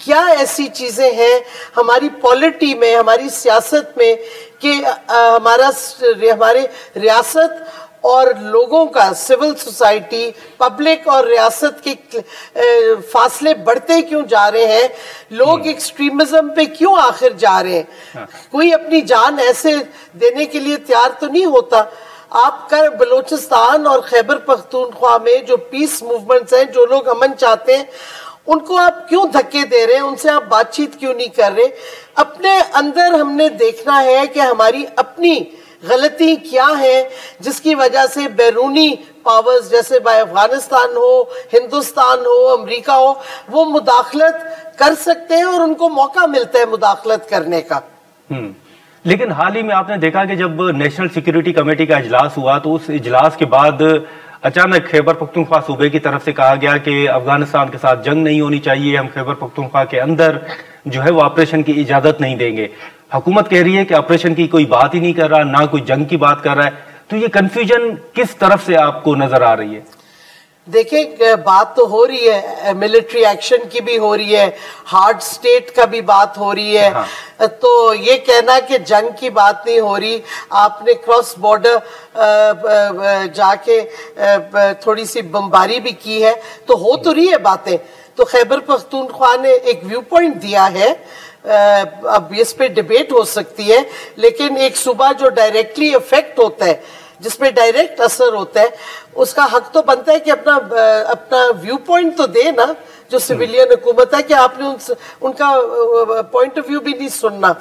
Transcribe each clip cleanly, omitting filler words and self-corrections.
کیا ایسی چیزیں ہیں ہماری پالیٹی میں, ہماری سیاست میں کہ ہمارے ریاست اور لوگوں کا, سول سوسائٹی, پبلک اور ریاست کے فاصلے بڑھتے کیوں جا رہے ہیں؟ لوگ ایکسٹریمزم پہ کیوں آخر جا رہے ہیں؟ کوئی اپنی جان ایسے دینے کے لیے تیار تو نہیں ہوتا. آپ کا بلوچستان اور خیبر پختونخوا میں جو پیس موومنٹس ہیں, جو لوگ امن چاہتے ہیں, ان کو آپ کیوں دھکے دے رہے ہیں؟ ان سے آپ بات چیت کیوں نہیں کر رہے؟ اپنے اندر ہم نے دیکھنا ہے کہ ہماری اپنی غلطی کیا ہیں جس کی وجہ سے بیرونی پاورز جیسے افغانستان ہو, ہندوستان ہو, امریکہ ہو, وہ مداخلت کر سکتے ہیں اور ان کو موقع ملتا ہے مداخلت کرنے کا. لیکن حال ہی میں آپ نے دیکھا کہ جب نیشنل سیکیورٹی کمیٹی کا اجلاس ہوا تو اس اجلاس کے بعد اچانک خیبر پختونخوا صوبے کی طرف سے کہا گیا کہ افغانستان کے ساتھ جنگ نہیں ہونی چاہیے, ہم خیبر پختونخوا کے اندر جو ہے وہ آپریشن کی اجازت نہیں دیں گے. حکومت کہہ رہی ہے کہ آپریشن کی کوئی بات ہی نہیں کر رہا, نہ کوئی جنگ کی بات کر رہا ہے. تو یہ کنفیوژن کس طرف سے آپ کو نظر آ رہی ہے؟ دیکھیں, بات تو ہو رہی ہے, ملٹری ایکشن کی بھی ہو رہی ہے, ہارڈ سٹیٹ کا بھی بات ہو رہی ہے. تو یہ کہنا کہ جنگ کی بات نہیں ہو رہی, آپ نے کراس بارڈر جا کے تھوڑی سی بمباری بھی کی ہے, تو ہو تو رہی ہے باتیں. تو خیبر پختونخوا نے ایک ویو پوائنٹ دیا ہے, اب اس پہ ڈیبیٹ ہو سکتی ہے, لیکن ایک صوبہ جو ڈائریکٹلی افیکٹ ہوتا ہے, جس پہ ڈائریکٹ اثر ہوتا ہے, اس کا حق تو بنتا ہے کہ اپنا ویو پوائنٹ تو دے نا. جو سویلین حکومت ہے کہ آپ نے ان کا پوائنٹ آف ویو بھی نہیں سننا,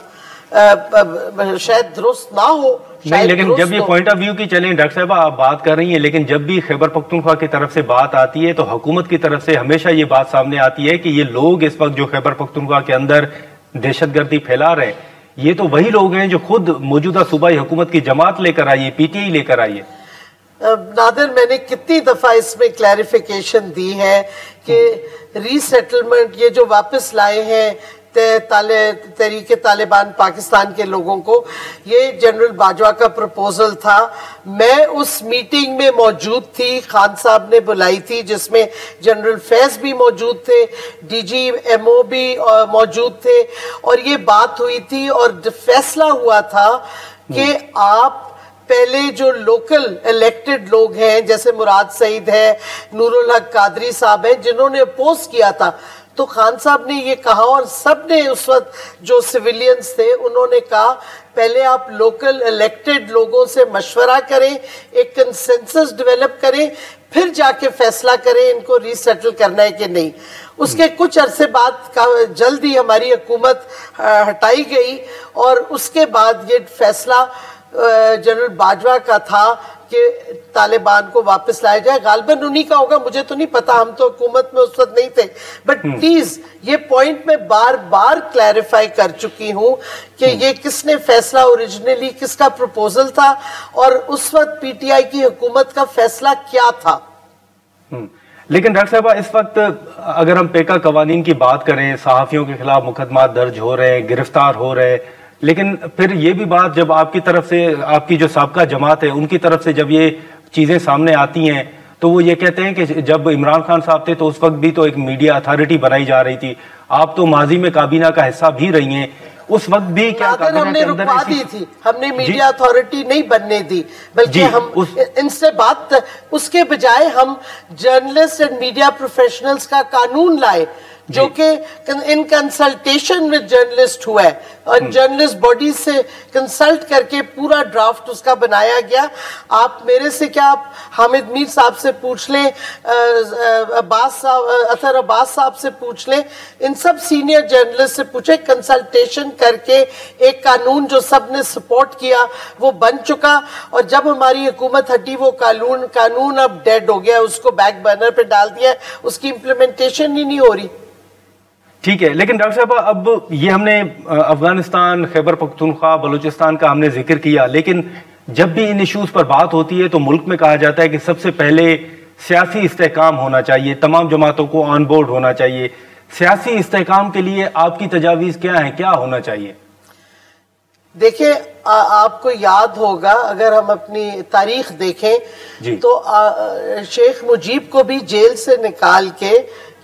شاید درست نہ ہو. نہیں, لیکن جب یہ پوائنٹ آف ویو کی چلیں ڈاکٹر صاحبہ آپ بات کر رہی ہیں, لیکن جب بھی خیبر پختونخوا کی طرف سے بات آتی ہے تو حکومت کی طرف سے ہمیشہ یہ بات سامنے آتی ہے کہ یہ لوگ اس وقت جو خیبر پختونخوا کے اندر دہشت گردی پھیلا رہے ہیں, یہ تو وہی لوگ ہیں جو خود موجودہ صوبائی حکومت کی جماعت لے کر آئی ہے, پی ٹی آئی لے کر آئی ہے. نادر, میں نے کتنی دفعہ اس میں کلیریفیکیشن دی ہے کہ ری سیٹلمنٹ, یہ جو واپس لائے ہیں تحریک طالبان پاکستان کے لوگوں کو, یہ جنرل باجوہ کا پروپوزل تھا. میں اس میٹنگ میں موجود تھی, خان صاحب نے بلائی تھی, جس میں جنرل فیض بھی موجود تھے, ڈی جی ایم او بھی موجود تھے, اور یہ بات ہوئی تھی اور فیصلہ ہوا تھا کہ آپ پہلے جو لوکل الیکٹڈ لوگ ہیں جیسے مراد سعید ہے, نور الحق قادری صاحب ہیں, جنہوں نے اپوز کیا تھا, تو خان صاحب نے یہ کہا, اور سب نے اس وقت جو سویلینز تھے انہوں نے کہا پہلے آپ لوکل الیکٹڈ لوگوں سے مشورہ کریں, ایک کنسنسس ڈیولپ کریں, پھر جا کے فیصلہ کریں ان کو ری سیٹل کرنا ہے کہ نہیں. اس کے کچھ عرصے بعد جلد ہی ہماری حکومت ہٹائی گئی, اور اس کے بعد یہ فیصلہ جنرل باجوہ کا تھا کہ طالبان کو واپس لایا جائے. غالباً انہی کا ہوگا, مجھے تو نہیں پتا, ہم تو حکومت میں اس وقت نہیں تھے. بٹ پلیز یہ پوائنٹ میں بار بار کلیریفائی کر چکی ہوں کہ یہ کس نے فیصلہ, اوریجنلی کس کا پروپوزل تھا, اور اس وقت پی ٹی آئی کی حکومت کا فیصلہ کیا تھا. لیکن ڈاکٹر صاحبہ اس وقت اگر ہم پیکا قوانین کی بات کریں, صحافیوں کے خلاف مقدمات درج ہو رہے ہیں, گرفتار ہو رہے ہیں, لیکن پھر یہ بھی بات جب آپ کی طرف سے, آپ کی جو سابقہ جماعت ہے ان کی طرف سے جب یہ چیزیں سامنے آتی ہیں تو وہ یہ کہتے ہیں کہ جب عمران خان صاحب تھے تو اس وقت بھی تو ایک میڈیا اتھارٹی بنائی جا رہی تھی, آپ تو ماضی میں کابینہ کا حصہ بھی رہی ہیں, اس وقت بھی کیا ہم نے رکوا دی تھی, ہم نے میڈیا اتھارٹی نہیں بننے دی, بلکہ ہم ان سے بات, اس کے بجائے ہم جرنلسٹ اینڈ میڈیا پروفیشنلز کا قانون لائے جو کہ ان کنسلٹیشن میں جرنلسٹ ہوا ہے, اور جرنلسٹ باڈی سے کنسلٹ کر کے پورا ڈرافٹ اس کا بنایا گیا. آپ میرے سے کیا, آپ حامد میر صاحب سے پوچھ لیں, اطہر عباس صاحب سے پوچھ لیں, ان سب سینئر جرنلسٹ سے پوچھیں, کنسلٹیشن کر کے ایک قانون جو سب نے سپورٹ کیا وہ بن چکا, اور جب ہماری حکومت ہٹی وہ قانون اب ڈیڈ ہو گیا, اس کو بیک برنر پہ ڈال دیا, اس کی امپلیمنٹیشن ہی نہیں ہو رہی. ٹھیک ہے, لیکن ڈاکٹر صاحب اب یہ ہم نے افغانستان, خیبر پختونخوا, بلوچستان کا ہم نے ذکر کیا, لیکن جب بھی ان ایشوز پر بات ہوتی ہے تو ملک میں کہا جاتا ہے کہ سب سے پہلے سیاسی استحکام ہونا چاہیے, تمام جماعتوں کو آن بورڈ ہونا چاہیے. سیاسی استحکام کے لیے آپ کی تجاویز کیا ہیں, کیا ہونا چاہیے؟ دیکھیں, آپ کو یاد ہوگا اگر ہم اپنی تاریخ دیکھیں تو شیخ مجیب کو بھی جیل سے نکال کے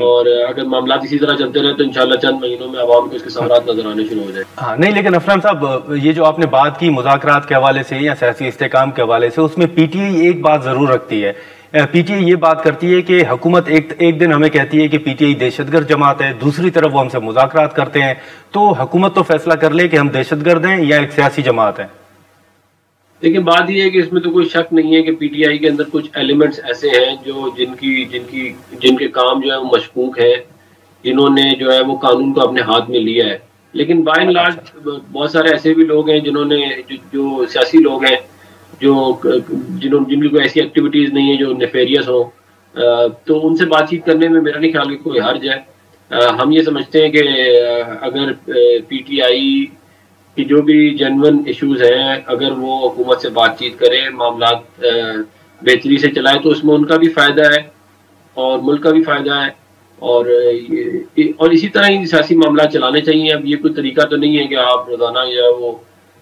اور اگر معاملات اسی طرح چلتے رہے تو انشاءاللہ چند مہینوں میں عوام کو اس کے ثمرات نظر آنے شروع ہو جائیں. ہاں نہیں، لیکن افران صاحب یہ جو آپ نے بات کی مذاکرات کے حوالے سے یا سیاسی استحکام کے حوالے سے، اس میں پی ٹی آئی ایک بات ضرور رکھتی ہے. پی ٹی آئی یہ بات کرتی ہے کہ حکومت ایک دن ہمیں کہتی ہے کہ پی ٹی آئی دہشت گرد جماعت ہے، دوسری طرف وہ ہم سے مذاکرات کرتے ہیں. تو حکومت تو فیصلہ کر لے کہ ہم دہشت گرد ہیں یا ایک سیاسی جماعت ہے. لیکن بات یہ ہے کہ اس میں تو کوئی شک نہیں ہے کہ پی ٹی آئی کے اندر کچھ ایلیمنٹس ایسے ہیں جو جن کے کام جو ہے وہ مشکوک ہیں، جنہوں نے جو ہے وہ قانون کو اپنے ہاتھ میں لیا ہے. لیکن بائی اینڈ لارج بہت سارے ایسے بھی لوگ ہیں جنہوں نے جو سیاسی لوگ ہیں جن کی کوئی ایسی ایکٹیویٹیز نہیں ہے جو نیفیریس ہوں، تو ان سے بات چیت کرنے میں میرا نہیں خیال کہ کوئی حرج ہے. ہم یہ سمجھتے ہیں کہ اگر پی ٹی آئی کی جو بھی جینون ایشوز ہیں، اگر وہ حکومت سے بات چیت کرے، معاملات بہتری سے چلائے، تو اس میں ان کا بھی فائدہ ہے اور ملک کا بھی فائدہ ہے. اور اسی طرح ہی سیاسی معاملات چلانے چاہیے. اب یہ کوئی طریقہ تو نہیں ہے کہ آپ روزانہ یا وہ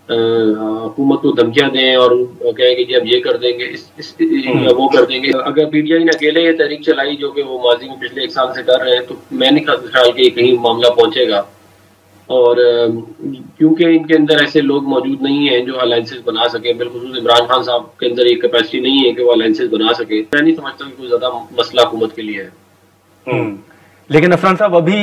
حکومت کو دھمکیاں دیں اور کہیں کہ جی اب یہ کر دیں گے یا وہ کر دیں گے. اگر پی ٹی آئی نے اکیلے یہ تحریک چلائی جو کہ وہ ماضی میں پچھلے 1 سال سے کر رہے ہیں، تو میں نہیں خیال کہ کہیں معاملہ پہنچے گا. اور کیونکہ ان کے اندر ایسے لوگ موجود نہیں ہیں جو الائنسز بنا سکیں، بالخصوص عمران خان صاحب کے اندر یہ کیپیسٹی نہیں ہے کہ وہ الائنسز بنا سکے. میں نہیں سمجھتا کہ کوئی زیادہ مسئلہ حکومت کے لیے ہے. لیکن عفران صاحب، ابھی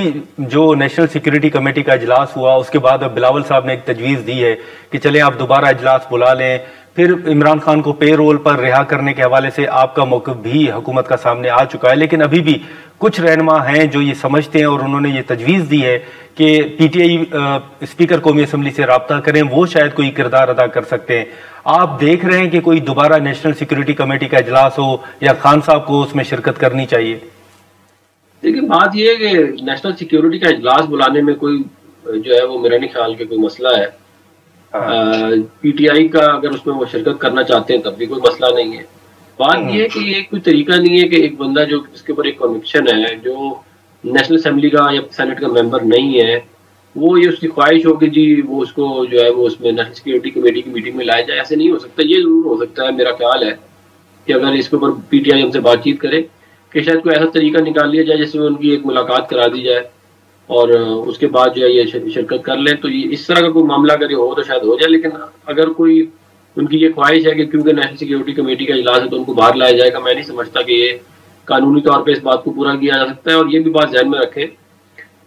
جو نیشنل سیکیورٹی کمیٹی کا اجلاس ہوا، اس کے بعد اب بلاول صاحب نے ایک تجویز دی ہے کہ چلیں آپ دوبارہ اجلاس بلا لیں. پھر عمران خان کو پے رول پر رہا کرنے کے حوالے سے آپ کا موقف بھی حکومت کا سامنے آ چکا ہے. لیکن ابھی بھی کچھ رہنما ہیں جو یہ سمجھتے ہیں اور انہوں نے یہ تجویز دی ہے کہ پی ٹی آئی اسپیکر قومی اسمبلی سے رابطہ کریں، وہ شاید کوئی کردار ادا کر سکتے ہیں. آپ دیکھ رہے ہیں کہ کوئی دوبارہ نیشنل سیکیورٹی کمیٹی کا اجلاس ہو یا خان صاحب کو اس میں شرکت کرنی چاہیے؟ لیکن بات یہ ہے کہ نیشنل سیکیورٹی کا اجلاس بلانے میں کوئی جو ہے وہ میرا نہیں خیال کہ کوئی مسئلہ ہے. پی ٹی آئی کا اگر اس میں وہ شرکت کرنا چاہتے ہیں تب بھی کوئی مسئلہ نہیں ہے. بات یہ ہے کہ یہ کوئی طریقہ نہیں ہے کہ ایک بندہ جو جس کے اوپر ایک کنوکشن ہے، جو نیشنل اسمبلی کا یا سینٹ کا ممبر نہیں ہے، وہ یہ اس کی خواہش ہو کہ جی وہ اس کو جو ہے وہ اس میں نیشنل سیکیورٹی کمیٹی کی میٹنگ میں لایا جائے. ایسے نہیں ہو سکتا. یہ ضرور ہو سکتا ہے، میرا خیال ہے کہ اگر اس کے اوپر پی ٹی آئی ہم سے بات چیت کرے کہ شاید کوئی ایسا طریقہ نکال لیا جائے جس میں ان کی ایک ملاقات کرا دی جائے اور اس کے بعد جو ہے یہ شرکت کر لیں. تو یہ اس طرح کا کوئی معاملہ اگر یہ ہو تو شاید ہو جائے. لیکن اگر کوئی ان کی یہ خواہش ہے کہ کیونکہ نیشنل سیکیورٹی کمیٹی کا اجلاس ہے تو ان کو باہر لایا جائے گا، میں نہیں سمجھتا کہ یہ قانونی طور پہ اس بات کو پورا کیا جا سکتا ہے. اور یہ بھی بات ذہن میں رکھیں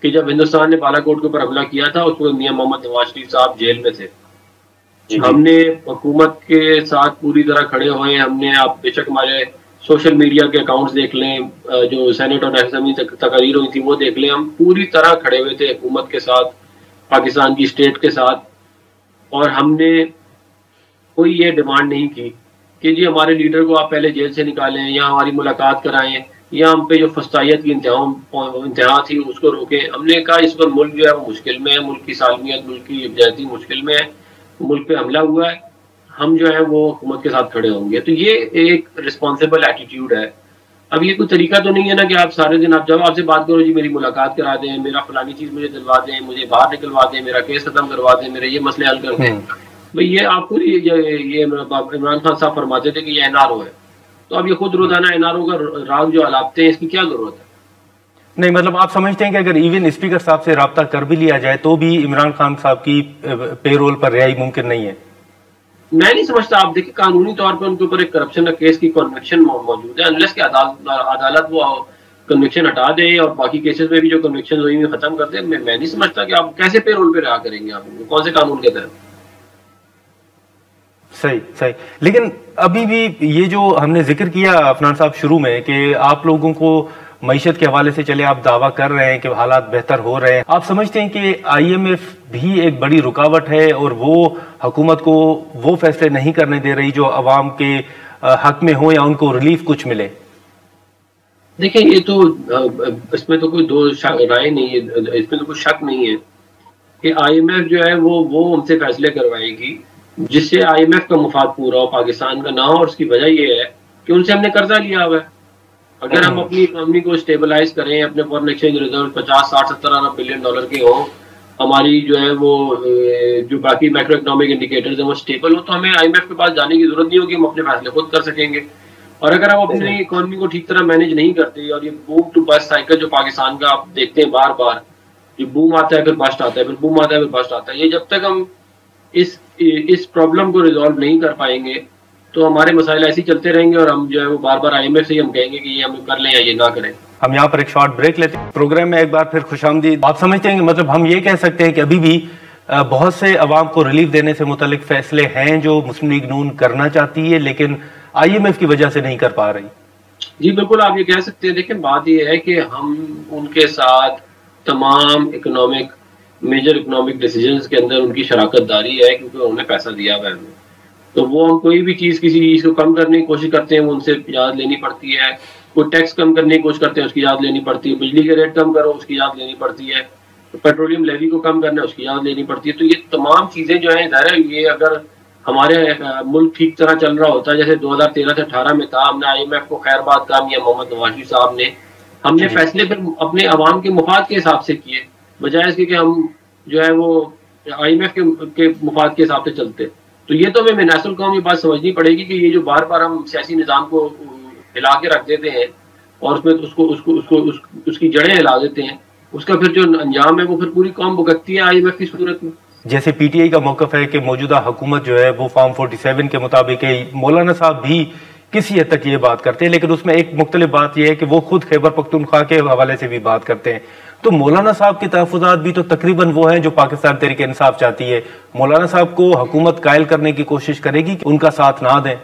کہ جب ہندوستان نے بالا کوٹ کے اوپر حملہ کیا تھا، اس وقت میاں محمد نواز شریف صاحب جیل میں تھے. ہم نے حکومت کے ساتھ پوری طرح کھڑے ہوئے. ہم نے، آپ بے شک ہمارے سوشل میڈیا کے اکاؤنٹس دیکھ لیں، جو سینٹ اور نیشنل اسمبلی تقاریر ہوئی تھی وہ دیکھ لیں، ہم پوری طرح کھڑے ہوئے تھے حکومت کے ساتھ، پاکستان کی اسٹیٹ کے ساتھ. اور ہم نے کوئی یہ ڈیمانڈ نہیں کی کہ جی ہمارے لیڈر کو آپ پہلے جیل سے نکالیں یا ہماری ملاقات کرائیں یا ہم پہ جو فسطائیت کی انتہا تھی اس کو روکیں. ہم نے کہا اس وقت ملک جو ہے وہ مشکل میں ہے، ملک کی سالمیت، ملک کی یکجہتی مشکل میں ہے، ملک پہ حملہ ہوا ہے، ہم جو ہے وہ حکومت کے ساتھ کھڑے ہوں گے. تو یہ ایک رسپانسیبل ایٹیٹیوڈ ہے. اب یہ کوئی طریقہ تو نہیں ہے نا کہ آپ سارے دن جب آپ سے بات کرو جی میری ملاقات کرا دیں، میرا فلانی چیز مجھے دلوا دیں، مجھے باہر نکلوا دیں، میرا کیس ختم کروا دیں، میرے یہ مسئلے حل کر دیں. بھئی یہ آپ کو یہ عمران خان صاحب فرماتے تھے کہ یہ این آر او ہے، تو اب یہ خود روزانہ این آر او کا راگ جو الاپتے ہیں، اس کی کیا ضرورت ہے؟ نہیں، مطلب آپ سمجھتے ہیں کہ اگر ایون اسپیکر صاحب سے رابطہ کر بھی لیا جائے تو بھی عمران خان صاحب کی پے رول پر رہائی ممکن نہیں ہے؟ میں نہیں سمجھتا. آپ دیکھیں قانونی طور پر ان کے اوپر ایک کرپشن کا کیس کی کنوکشن موجود ہے. انلیس کہ عدالت وہ کنوکشن ہٹا دے اور باقی کیسز میں بھی جو کنوکشن ہوئی ہوئی ختم کر دے، میں نہیں سمجھتا کہ آپ کیسے پے رول پہ رہا کریں گے. آپ کون سے قانون کے تحت؟ صحیح. لیکن ابھی بھی یہ جو ہم نے ذکر کیا عفنان صاحب شروع میں کہ آپ لوگوں کو معیشت کے حوالے سے چلے آپ دعویٰ کر رہے ہیں کہ حالات بہتر ہو رہے ہیں، آپ سمجھتے ہیں کہ آئی ایم ایف بھی ایک بڑی رکاوٹ ہے اور وہ حکومت کو وہ فیصلے نہیں کرنے دے رہی جو عوام کے حق میں ہو یا ان کو ریلیف کچھ ملے؟ دیکھیں یہ تو اس میں تو کوئی دو رائے نہیں ہے، اس میں تو کوئی شک نہیں ہے کہ آئی ایم ایف جو ہے وہ ہم سے فیصلے کروائے گی جس سے آئی ایم ایف کا مفاد پورا ہو، پاکستان کا نہ ہو. اور اس کی وجہ یہ ہے کہ ان سے ہم نے قرضہ لیا ہوا ہے. اگر ہم اپنی اکانومی کو اسٹیبلائز کریں، اپنے فارن ایکسچینج ریزرو 50 60 70 ارب بلین ڈالر کے ہوں، ہماری جو ہے وہ جو باقی مائکرو اکنامک انڈیکیٹرز ہیں وہ اسٹیبل ہو، تو ہمیں آئی ایم ایف کے پاس جانے کی ضرورت نہیں ہوگی. ہم اپنے فیصلے خود کر سکیں گے. اور اگر ہم اپنی اکانومی کو ٹھیک طرح مینج نہیں کرتے، اور یہ بوم ٹو بسٹ سائیکل جو پاکستان کا آپ دیکھتے ہیں بار بار، یہ بوم آتا ہے پھر بسٹ آتا ہے، پھر بوم آتا ہے پھر بسٹ آتا ہے، یہ جب تک ہم اس پرابلم کو ریزالو نہیں کر پائیں گے تو ہمارے مسائل ایسے ہی چلتے رہیں گے، اور ہم جو ہے وہ بار بار آئی ایم ایف سے ہی ہم کہیں گے کہ یہ ہم کر لیں یا یہ نہ کریں۔ ہم یہاں پر ایک شارٹ بریک لیتے ہیں، پروگرام میں ایک بار پھر خوش آمدید۔ آپ سمجھتے ہیں کہ مطلب ہم یہ کہہ سکتے ہیں کہ ابھی بھی بہت سے عوام کو ریلیف دینے سے متعلق فیصلے ہیں جو مسلم لیگ نون کرنا چاہتی ہے لیکن آئی ایم ایف کی وجہ سے نہیں کر پا رہی؟ جی بالکل، آپ یہ کہہ سکتے ہیں۔ دیکھیں بات یہ ہے کہ ہم ان کے ساتھ تمام میجر اکنامک ڈیسیجنز کے اندر ان کی شراکت داری ہے، کیونکہ انہوں نے پیسہ دیا ہوا ہے ہمیں، تو وہ ہم کوئی بھی چیز کسی چیز کو کم کرنے کی کوشش کرتے ہیں وہ ان سے اجازت لینی پڑتی ہے، کوئی ٹیکس کم کرنے کی کوشش کرتے ہیں اس کی اجازت لینی پڑتی ہے، بجلی کے ریٹ کم کرو اس کی اجازت لینی پڑتی ہے، پیٹرولیم لیوی کو کم کرنا ہے اس کی اجازت لینی پڑتی ہے۔ تو یہ تمام چیزیں جو ہیں ظاہر ہے یہ اگر ہمارے ملک ٹھیک طرح چل رہا ہوتا ہے جیسے 2013 سے 18 میں تھا، ہم نے آئی ایم ایف کو خیر بات کام یا محمد نواز شریف صاحب نے، ہم نے فیصلے پھر اپنے عوام کے مفاد کے حساب سے کیے، بجائے اس کے کہ ہم جو ہے وہ آئی ایم ایف کے مفاد کے حساب سے چلتے۔ تو یہ تو ہمیں نیشنل قوم یہ بات سمجھنی پڑے گی کہ یہ جو بار بار ہم سیاسی نظام کو ہلا کے رکھ دیتے ہیں اور اس میں اس کی جڑیں ہلا دیتے ہیں، اس کا پھر جو انجام ہے وہ پھر پوری قوم بھگتتی ہے آئی ایم ایف کی صورت میں۔ جیسے پی ٹی آئی کا موقف ہے کہ موجودہ حکومت جو ہے وہ فارم 47 کے مطابق ہے، مولانا صاحب بھی کسی حد تک یہ بات کرتے ہیں، لیکن اس میں ایک مختلف بات یہ ہے کہ وہ خود خیبر پختونخوا کے حوالے سے بھی بات کرتے ہیں۔ تو مولانا صاحب کے تحفظات بھی تو تقریباً وہ ہیں جو پاکستان تحریک انصاف چاہتی ہے، مولانا صاحب کو حکومت قائل کرنے کی کوشش کرے گی کہ ان کا ساتھ نہ دیں؟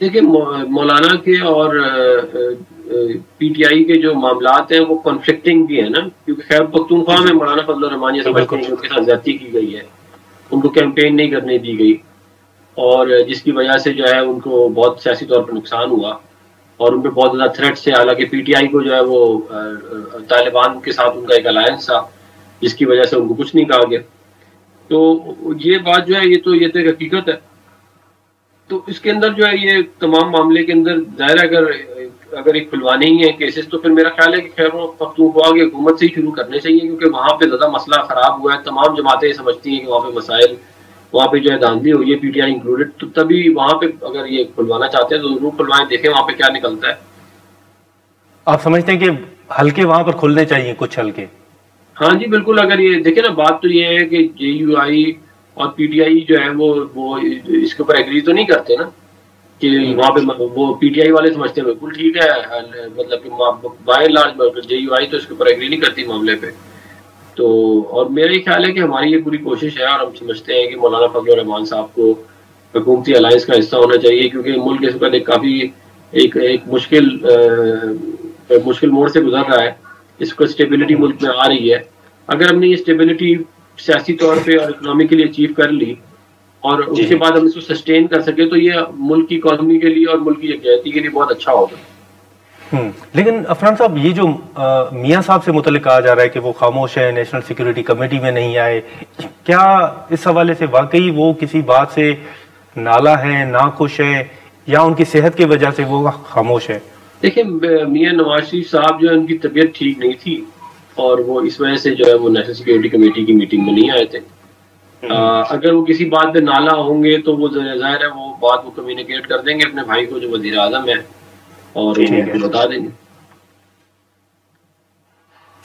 دیکھیں مولانا کے اور پی ٹی آئی کے جو معاملات ہیں وہ کنفلکٹنگ بھی ہیں نا، کیونکہ خیبر پختونخوا میں مولانا فضل الرحمان یہ سمجھتے ہیں کہ ان کے ساتھ زیادتی کی گئی ہے، ان کو کیمپین نہیں کرنے دی گئی، اور جس کی وجہ سے جو ہے ان کو بہت سیاسی طور پر نقصان ہوا اور ان پہ بہت زیادہ تھریٹ سے، حالانکہ پی ٹی آئی کو جو ہے وہ طالبان کے ساتھ ان کا ایک الائنس تھا جس کی وجہ سے ان کو کچھ نہیں کہا گیا۔ تو یہ بات جو ہے یہ تو ایک حقیقت ہے۔ تو اس کے اندر جو ہے یہ تمام معاملے کے اندر ظاہر اگر ایک کھلوانے ہی ہیں کیسز تو پھر میرا خیال ہے کہ خیبر پختونخوا کی حکومت سے ہی شروع کرنے چاہیے، کیونکہ وہاں پہ زیادہ مسئلہ خراب ہوا ہے، تمام جماعتیں سمجھتی ہیں کہ وہاں پہ مسائل، وہاں پہ جو ہے دھاندلی ہوئی ہے پی ٹی آئی انکلوڈیڈ، تو تبھی وہاں پہ اگر یہ کھلوانا چاہتے ہیں تو ضرور کھلوائیں، دیکھیں وہاں پہ کیا نکلتا ہے۔ آپ سمجھتے ہیں کہ حلقے وہاں پر کھلنے چاہیے کچھ حلقے؟ ہاں جی بالکل، اگر یہ دیکھیں نا بات تو یہ ہے کہ جے یو آئی اور پی ٹی آئی جو ہے وہ اس کے اوپر ایگری تو نہیں کرتے نا، کہ وہاں پہ وہ پی ٹی آئی والے سمجھتے ہیں بالکل ٹھیک ہے، مطلب کہ بائی لارج جے یو آئی تو اس کے اوپر ایگری نہیں کرتی معاملے پہ۔ تو اور میرا یہ خیال ہے کہ ہماری یہ پوری کوشش ہے اور ہم سمجھتے ہیں کہ مولانا فضل الرحمان صاحب کو حکومتی الائنس کا حصہ ہونا چاہیے، کیونکہ ملک اس وقت کافی ایک مشکل موڑ سے گزر رہا ہے، اس کو اسٹیبلٹی ملک میں آ رہی ہے۔ اگر ہم نے یہ اسٹیبلٹی سیاسی طور پہ اور اکنامی کے لیے اچیو کر لی اور اس کے بعد ہم اس کو سسٹین کر سکے تو یہ ملک کی اکانومی کے لیے اور ملک کی یکجہتی کے لیے بہت اچھا ہوگا۔ لیکن عفنان صاحب یہ جو میاں صاحب سے متعلق کہا جا رہا ہے کہ وہ خاموش ہیں، نیشنل سیکیورٹی کمیٹی میں نہیں آئے، کیا اس حوالے سے واقعی وہ کسی بات سے نالا ہے، ناخوش ہے، یا ان کی صحت کی وجہ سے وہ خاموش ہے؟ دیکھیں میاں نواز شریف صاحب جو ہے ان کی طبیعت ٹھیک نہیں تھی اور وہ اس وجہ سے جو ہے وہ نیشنل سیکیورٹی کمیٹی کی میٹنگ میں نہیں آئے تھے۔ اگر وہ کسی بات پہ نالا ہوں گے تو وہ ظاہر ہے وہ بات وہ کمیونیکیٹ کر دیں گے اپنے بھائی کو جو وزیر اعظم ہے اور بتا دیں گے۔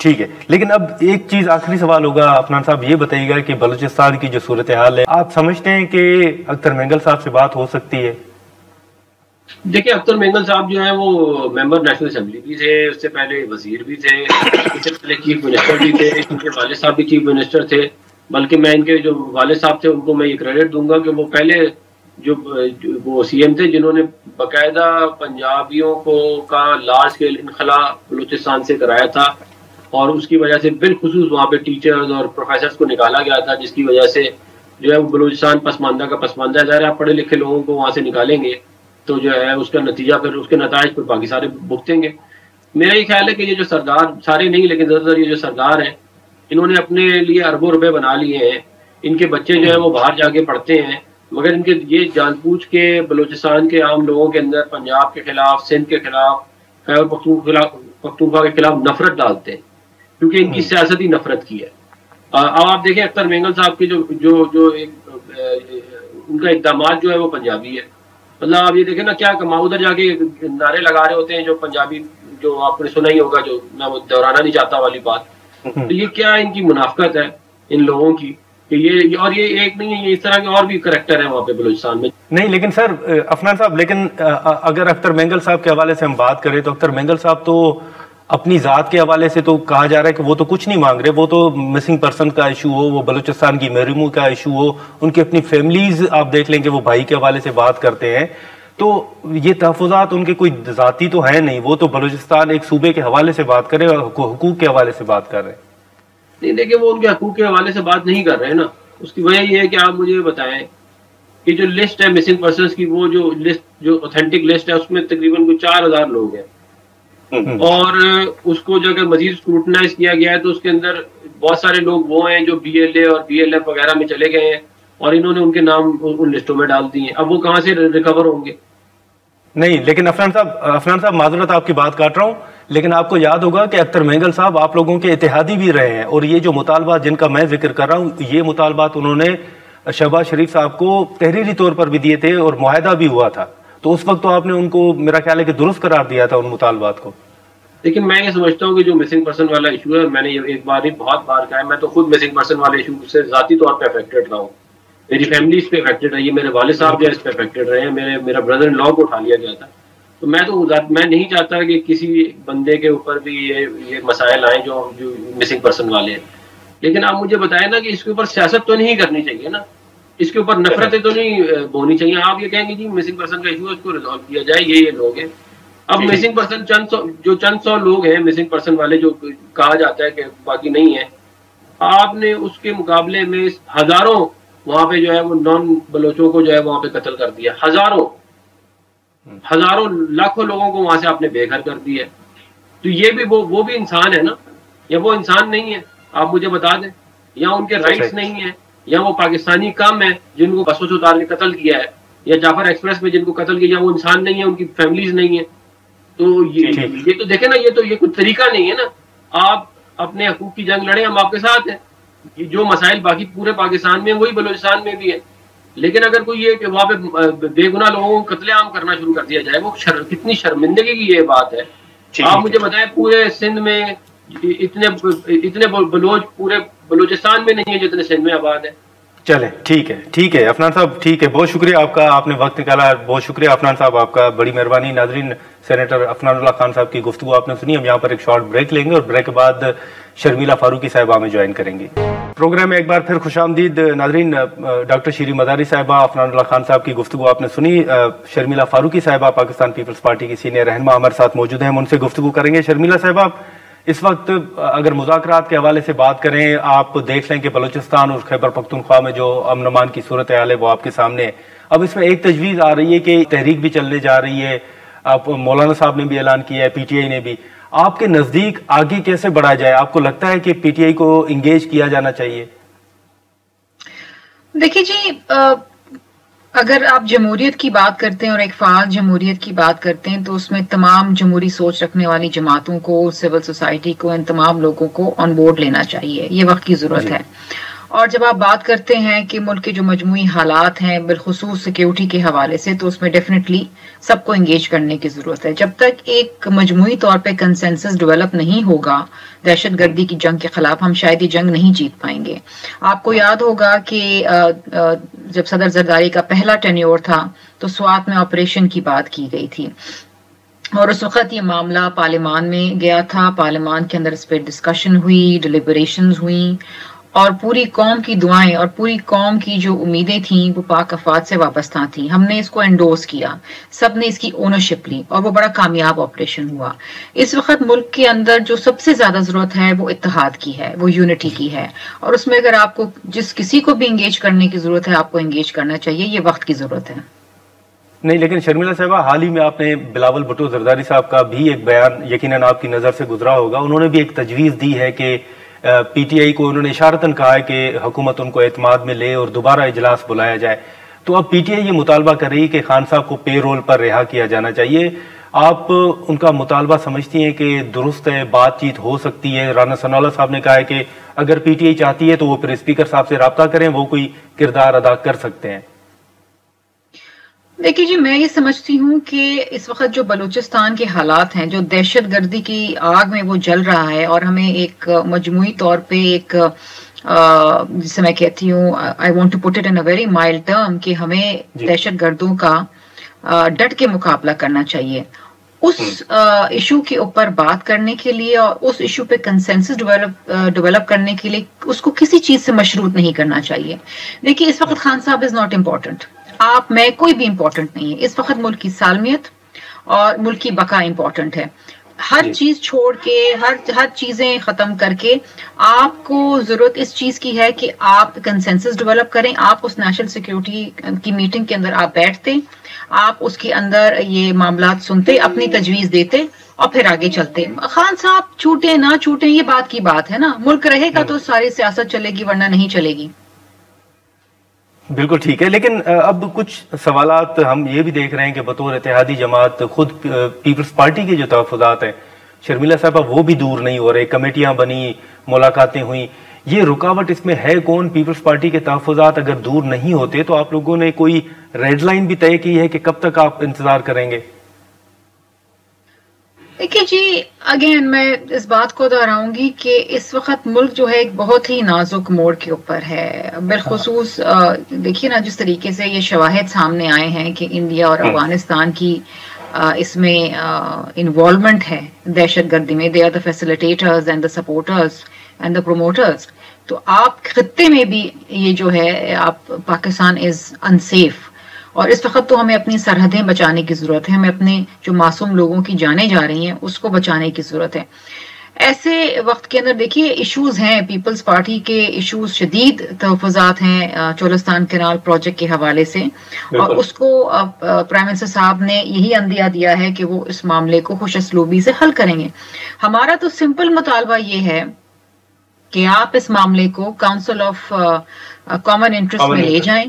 ٹھیک ہے، لیکن اب ایک چیز آخری سوال ہوگا عفنان صاحب، یہ بتائیے گا کہ بلوچستان کی جو صورتحال ہے، آپ سمجھتے ہیں کہ اختر مینگل صاحب سے بات ہو سکتی ہے؟ دیکھیں اختر مینگل صاحب جو ہیں وہ ممبر نیشنل اسمبلی بھی تھے، اس سے پہلے وزیر بھی تھے، اس سے پہلے چیف منسٹر بھی تھے، ان کے والد صاحب بھی چیف منسٹر تھے، بلکہ میں ان کے جو والد صاحب تھے ان کو میں یہ کریڈٹ دوں گا کہ وہ پہلے جو وہ سی ایم تھے جنہوں نے باقاعدہ پنجابیوں کا لارج اسکیل انخلا بلوچستان سے کرایا تھا، اور اس کی وجہ سے بالخصوص وہاں پہ ٹیچرز اور پروفیسرز کو نکالا گیا تھا، جس کی وجہ سے جو ہے وہ بلوچستان پسماندہ کا پسماندہ ہے۔ ظاہر آپ پڑھے لکھے لوگوں کو وہاں سے نکالیں گے تو جو ہے اس کا نتیجہ پھر اس کے نتائج پھر باقی سارے بھگتیں گے۔ میرا یہ خیال ہے کہ یہ جو سردار، سارے نہیں لیکن زیادہ تر یہ جو سردار ہیں، انہوں نے اپنے لیے اربوں روپے بنا لیے ہیں، ان کے بچے جو ہیں وہ باہر جا کے پڑھتے ہیں، مگر ان کے یہ جان بوجھ کے بلوچستان کے عام لوگوں کے اندر پنجاب کے خلاف، سندھ کے خلاف، خیبر پختونخوا کے خلاف نفرت ڈالتے ہیں، کیونکہ ان کی سیاست ہی نفرت کی ہے۔ اب آپ دیکھیں اختر مینگل صاحب کے جو ان کا اقدامات جو ہے وہ پنجابی ہے، مطلب آپ یہ دیکھیں نا کیا کما ادھر جا کے نعرے لگا رہے ہوتے ہیں جو پنجابی، جو آپ نے سنا ہی ہوگا، جو میں وہ دہرانا نہیں چاہتا والی بات. تو یہ کیا ان کی منافقت ہے ان لوگوں کی کہ یہ، اور یہ ایک نہیں ہے، یہ اس طرح کے اور بھی کریکٹر ہیں وہاں پہ بلوچستان میں. نہیں لیکن سر عفنان صاحب، لیکن اگر اختر مینگل صاحب کے حوالے سے ہم بات کریں تو اختر مینگل صاحب تو اپنی ذات کے حوالے سے تو کہا جا رہا ہے کہ وہ تو کچھ نہیں مانگ رہے، وہ تو مسنگ پرسن کا ایشو ہو، وہ بلوچستان کی محرومی کا ایشو ہو، ان کی اپنی فیملیز آپ دیکھ لیں کہ وہ بھائی کے حوالے سے بات کرتے ہیں. تو یہ تحفظات ان کے کوئی ذاتی تو ہے نہیں، وہ تو بلوچستان ایک صوبے کے حوالے سے بات کرے اور حقوق کے حوالے سے بات کر رہے ہیں. نہیں دیکھیں، وہ ان کے حقوق کے حوالے سے بات نہیں کر رہے ہیں نا. اس کی وجہ یہ ہے کہ آپ مجھے بتائیں کہ جو لسٹ ہے مسنگ پرسنس کی، وہ جو لسٹ، جو اوتھینٹک لسٹ ہے، اس میں تقریباً کوئی 4000 لوگ ہیں. اور اس کو جو کہ مزید اسکروٹنائز کیا گیا ہے تو اس کے اندر بہت سارے لوگ وہ ہیں جو بی ایل اے اور بی ایل ایف وغیرہ میں چلے گئے ہیں اور انہوں نے ان کے نام ان لسٹوں میں ڈال دیے ہیں. اب وہ کہاں سے ریکور ہوں گے؟ نہیں لیکن عفنان صاحب معذرت آپ کی بات کاٹ رہا ہوں، لیکن آپ کو یاد ہوگا کہ اختر مینگل صاحب آپ لوگوں کے اتحادی بھی رہے ہیں، اور یہ جو مطالبات جن کا میں ذکر کر رہا ہوں، یہ مطالبات انہوں نے شہباز شریف صاحب کو تحریری طور پر بھی دیے تھے اور معاہدہ بھی ہوا تھا. تو اس وقت تو آپ نے ان کو میرا خیال ہے کہ درست قرار دیا تھا ان مطالبات کو. لیکن میں یہ سمجھتا ہوں کہ جو مسنگ پرسن والا ایشو ہے، میں نے یہ ایک بار نہیں بہت بار کہا ہے، میں تو خود مسنگ پرسن والے ایشو سے ذاتی طور پہ افیکٹڈ رہا ہوں. میری فیملی اس پہ افیکٹڈ رہی ہے، میرے والد صاحب جو ہے اس پہ افیکٹڈ رہے ہیں، میرا بردر ان لا کو اٹھا لیا گیا تھا. تو میں نہیں چاہتا کہ کسی بندے کے اوپر بھی یہ مسائل آئیں جو مسنگ پرسن والے ہیں. لیکن آپ مجھے بتائیں نا کہ اس کے اوپر سیاست تو نہیں کرنی چاہیے نا، اس کے اوپر نفرتیں تو نہیں بولنی چاہیے. آپ یہ کہیں گے جی مسنگ پرسن کا ایشو ہے، اس کو ریزالو کیا جائے، یہ لوگ ہیں. اب مسنگ پرسن چند سو لوگ ہیں مسنگ پرسن والے جو کہا جاتا ہے کہ باقی نہیں ہے. آپ نے اس کے مقابلے میں ہزاروں وہاں پہ جو ہے وہ نان بلوچوں کو جو ہے وہاں پہ قتل کر دیا، ہزاروں لاکھوں لوگوں کو وہاں سے آپ نے بے گھر کر دیا. تو یہ بھی وہ بھی انسان ہے نا، یا وہ انسان نہیں ہے؟ آپ مجھے بتا دیں. یا ان کے رائٹس نہیں ہیں، یا وہ پاکستانی کم ہیں جن کو بسوں سے اتار کے قتل کیا ہے، یا جعفر ایکسپریس میں جن کو قتل کیا، یا وہ انسان نہیں ہے، ان کی فیملیز نہیں ہیں. تو یہ تو دیکھیں نا، یہ کوئی طریقہ نہیں ہے نا. آپ اپنے حقوق کی جنگ لڑیں، ہم آپ کے ساتھ ہیں. جو مسائل باقی پورے پاکستان میں ہیں وہی بلوچستان میں بھی ہے. لیکن اگر کوئی یہ کہ وہاں پہ بے گناہ لوگوں کو قتل عام کرنا شروع کر دیا جائے، وہ کتنی شرمندگی کی یہ بات ہے. آپ مجھے بتائیں پورے سندھ میں اتنے بلوچ پورے بلوچستان میں نہیں ہے جتنے سندھ میں آباد ہے. چلیں ٹھیک ہے عفنان صاحب، ٹھیک ہے، بہت شکریہ آپ کا، آپ نے وقت نکالا، بہت شکریہ عفنان صاحب آپ کا، بڑی مہربانی. ناظرین، سینیٹر عفنان اللہ خان صاحب کی گفتگو آپ نے سنی. ہم یہاں پر ایک شارٹ بریک لیں گے اور بریک کے بعد شرمیلا فاروقی صاحبہ ہمیں جوائن کریں گی. پروگرام میں ایک بار پھر خوش آمدید. ناظرین، ڈاکٹر شیری مداری صاحبہ، عفنان اللہ خان صاحب کی گفتگو آپ نے سنی. شرمیلا فاروقی صاحبہ پاکستان پیپلز پارٹی کی سینئر رہنما ہمارے ساتھ موجود ہیں، ہم ان سے گفتگو کریں گے. شرمیلا صاحبہ، اس وقت اگر مذاکرات کے حوالے سے بات کریں، آپ دیکھ لیں کہ بلوچستان اور خیبر پختونخوا میں جو امن امان کی صورتحال ہے وہ آپ کے سامنے ہے. اب اس میں ایک تجویز آ رہی ہے کہ تحریک بھی چلنے جا رہی ہے، آپ مولانا صاحب نے بھی اعلان کیا ہے، پی ٹی آئی نے بھی. آپ کے نزدیک آگے کیسے بڑھا جائے؟ آپ کو لگتا ہے کہ پی ٹی آئی کو انگیج کیا جانا چاہیے؟ دیکھیے جی، اگر آپ جمہوریت کی بات کرتے ہیں اور ایک فعال جمہوریت کی بات کرتے ہیں تو اس میں تمام جمہوری سوچ رکھنے والی جماعتوں کو، سول سوسائٹی کو، ان تمام لوگوں کو آن بورڈ لینا چاہیے. یہ وقت کی ضرورت ہے. اور جب آپ بات کرتے ہیں کہ ملک کے جو مجموعی حالات ہیں بالخصوص سیکیورٹی کے حوالے سے، تو اس میں ڈیفینیٹلی سب کو انگیج کرنے کی ضرورت ہے. جب تک ایک مجموعی طور پہ کنسنسس ڈیولپ نہیں ہوگا دہشت گردی کی جنگ کے خلاف، ہم شاید یہ جنگ نہیں جیت پائیں گے. آپ کو یاد ہوگا کہ جب صدر زرداری کا پہلا ٹینیور تھا تو سوات میں آپریشن کی بات کی گئی تھی، اور اس وقت یہ معاملہ پارلیمان میں گیا تھا. پارلیمان کے اندر اس پہ ڈسکشن ہوئی، ڈیلیبریشنز ہوئیں، اور پوری قوم کی دعائیں اور پوری قوم کی جو امیدیں تھیں وہ پاک افواج سے وابستہ تھیں. ہم نے اس کو انڈورس کیا، سب نے اس کی اونرشپ لی، اور وہ بڑا کامیاب آپریشن ہوا. اس وقت ملک کے اندر جو سب سے زیادہ ضرورت ہے وہ اتحاد کی ہے، وہ یونٹی کی ہے. اور اس میں اگر آپ کو جس کسی کو بھی انگیج کرنے کی ضرورت ہے، آپ کو انگیج کرنا چاہیے. یہ وقت کی ضرورت ہے. نہیں، لیکن شرمیلا صاحبہ، حال ہی میں آپ نے بلاول بھٹو زرداری صاحب کا بھی ایک بیان یقیناً آپ کی نظر سے گزرا ہوگا. انہوں نے بھی ایک تجویز دی ہے کہ پی ٹی آئی کو انہوں نے اشارتاً کہا ہے کہ حکومت ان کو اعتماد میں لے اور دوبارہ اجلاس بلایا جائے. تو اب پی ٹی آئی یہ مطالبہ کر رہی ہے کہ خان صاحب کو پے رول پر رہا کیا جانا چاہیے. آپ ان کا مطالبہ سمجھتی ہیں کہ درست ہے، بات چیت ہو سکتی ہے؟ رانا ثناء اللہ صاحب نے کہا ہے کہ اگر پی ٹی آئی چاہتی ہے تو وہ پھر اسپیکر صاحب سے رابطہ کریں، وہ کوئی کردار ادا کر سکتے ہیں. دیکھیے جی، میں یہ سمجھتی ہوں کہ اس وقت جو بلوچستان کے حالات ہیں، جو دہشت گردی کی آگ میں وہ جل رہا ہے، اور ہمیں ایک مجموعی طور پہ ایک جسے میں کہتی ہوں I want to put it in a very mild term کہ ہمیں دہشت گردوں کا ڈٹ کے مقابلہ کرنا چاہیے. اس ایشو کے اوپر بات کرنے کے لیے اور اس ایشو پہ کنسنسس ڈیولپ کرنے کے لیے اس کو کسی چیز سے مشروط نہیں کرنا چاہیے. دیکھیے اس وقت خان صاحب از ناٹ امپورٹنٹ، آپ میں کوئی بھی امپورٹنٹ نہیں ہے. اس وقت ملک کی سالمیت اور ملک کی بقا امپورٹنٹ ہے. ہر چیز چھوڑ کے ہر چیزیں ختم کر کے آپ کو ضرورت اس چیز کی ہے کہ آپ کنسنسس ڈیولپ کریں. آپ اس نیشنل سیکیورٹی کی میٹنگ کے اندر آپ بیٹھتے، آپ اس کے اندر یہ معاملات سنتے، اپنی تجویز دیتے اور پھر آگے چلتے. خان صاحب چھوٹے نہ چھوٹے یہ بات کی بات ہے نا، ملک رہے گا تو ساری سیاست چلے گی، ورنہ نہیں چلے گی. بالکل ٹھیک ہے، لیکن اب کچھ سوالات ہم یہ بھی دیکھ رہے ہیں کہ بطور اتحادی جماعت خود پیپلز پارٹی کے جو تحفظات ہیں شرمیلا صاحبہ وہ بھی دور نہیں ہو رہے. کمیٹیاں بنی، ملاقاتیں ہوئیں، یہ رکاوٹ اس میں ہے کون؟ پیپلز پارٹی کے تحفظات اگر دور نہیں ہوتے تو آپ لوگوں نے کوئی ریڈ لائن بھی طے کی ہے کہ کب تک آپ انتظار کریں گے؟ دیکھیے جی، اگین میں اس بات کو دہراؤں گی کہ اس وقت ملک جو ہے ایک بہت ہی نازک موڑ کے اوپر ہے. بالخصوص دیکھیے نا، جس طریقے سے یہ شواہد سامنے آئے ہیں کہ انڈیا اور افغانستان کی اس میں انوالومنٹ ہے دہشت گردی میں. They are the facilitators and the supporters and the promoters. تو آپ خطے میں بھی یہ جو ہے آپ پاکستان از انسیف، اور اس وقت تو ہمیں اپنی سرحدیں بچانے کی ضرورت ہے. ہمیں اپنے جو معصوم لوگوں کی جانیں جا رہی ہیں اس کو بچانے کی ضرورت ہے. ایسے وقت کے اندر دیکھیے ایشوز ہیں، پیپلز پارٹی کے ایشوز، شدید تحفظات ہیں چولستان کینال پروجیکٹ کے حوالے سے، اور اس کو پرائم منسٹر صاحب نے یہی عندیہ دیا ہے کہ وہ اس معاملے کو خوش اسلوبی سے حل کریں گے. ہمارا تو سمپل مطالبہ یہ ہے کہ آپ اس معاملے کو کاؤنسل آف کامن انٹرسٹ میں لے جائیں،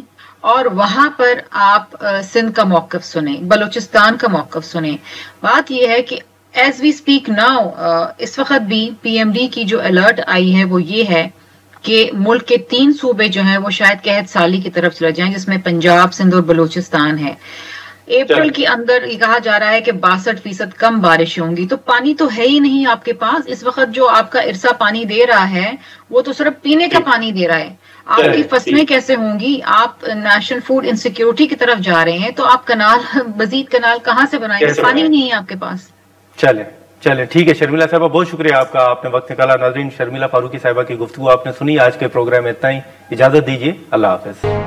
اور وہاں پر آپ سندھ کا موقف سنیں، بلوچستان کا موقف سنیں. بات یہ ہے کہ ایز وی اسپیک ناؤ اس وقت بھی پی ایم ڈی کی جو الرٹ آئی ہے وہ یہ ہے کہ ملک کے 3 صوبے جو ہیں وہ شاید قحط سالی کی طرف چلے جائیں، جس میں پنجاب، سندھ اور بلوچستان ہے. اپریل کے اندر یہ کہا جا رہا ہے کہ 62% کم بارشیں ہوں گی. تو پانی تو ہے ہی نہیں آپ کے پاس. اس وقت جو آپ کا ارسا پانی دے رہا ہے وہ تو صرف پینے کا پانی دے رہا ہے. آپ کی فصلیں کیسے ہوں گی؟ آپ نیشنل فوڈ انسیکیورٹی کی طرف جا رہے ہیں، تو آپ کنال، مزید کنال کہاں سے بنائیں گے؟ پانی نہیں ہے آپ کے پاس. چلیں ٹھیک ہے شرمیلا صاحبہ، بہت شکریہ آپ کا، آپ نے وقت نکالا. ناظرین، شرمیلا فاروقی صاحبہ کی گفتگو آپ نے سنی. آج کے پروگرام میں اتنا ہی، اجازت دیجیے، اللہ حافظ.